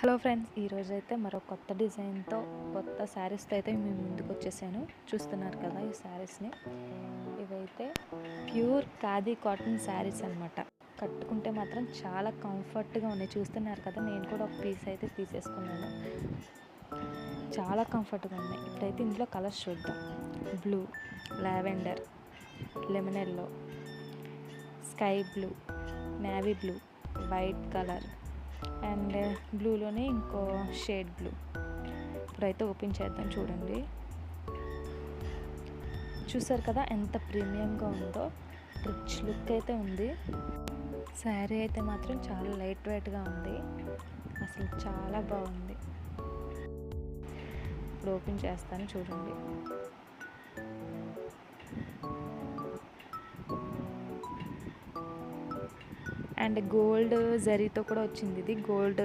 Hello friends, ఈరోజైతే మరో కొత్త డిజైన్తో కొత్త శారీస్తో అయితే మేము ముందుకు వచ్చేసాను. చూస్తున్నారు కదా ఈ శారీస్ని. ఇవైతే ప్యూర్ ఖాదీ కాటన్ శారీస్ అనమాట. కట్టుకుంటే మాత్రం చాలా కంఫర్ట్గా ఉన్నాయి. చూస్తున్నారు కదా, నేను కూడా ఒక పీస్ అయితే తీసేసుకున్నాను. చాలా కంఫర్ట్గా ఉన్నాయి. ఇప్పుడైతే ఇందులో కలర్స్ చూద్దాం. Blue, lavender, lemon yellow, sky blue, navy blue, white colour and బ్లూలోనే ఇంకో షేడ్ బ్లూ. ఇప్పుడైతే ఓపెన్ చేద్దాం. చూడండి, చూసారు కదా ఎంత ప్రీమియంగా ఉందో. రిచ్ లుక్ అయితే ఉంది. శారీ అయితే మాత్రం చాలా లైట్ వెయిట్గా ఉంది. అసలు చాలా బాగుంది. ఇప్పుడు ఓపెన్ చేస్తాను, చూడండి. అండ్ గోల్డ్ జరీతో కూడా వచ్చింది. ఇది గోల్డ్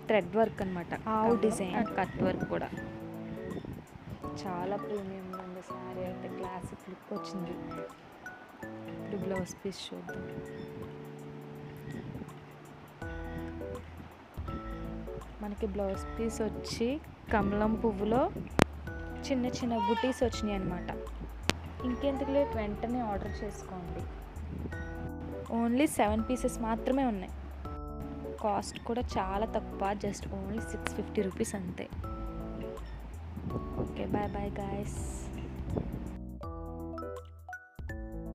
థ్రెడ్ వర్క్ అనమాట. ఆవు డిజైన్ అండ్ కట్ వర్క్ కూడా చాలా ప్రీమియంగా ఉంది. శారీ అయితే క్లాసిక్ లుక్ వచ్చింది. ఇప్పుడు బ్లౌజ్ పీస్ చూద్దాం. మనకి బ్లౌజ్ పీస్ వచ్చి కమలం పువ్వులో చిన్న చిన్న బుటీస్ వచ్చినాయి అనమాట. ఇంకెందుకు లేట్, వెంటనే ఆర్డర్ చేసుకోండి. ఓన్లీ 7 పీసెస్ మాత్రమే ఉన్నాయి. కాస్ట్ కూడా చాలా తక్కువ, జస్ట్ ఓన్లీ 650 రూపీస్ అంతే. Okay, bye bye guys.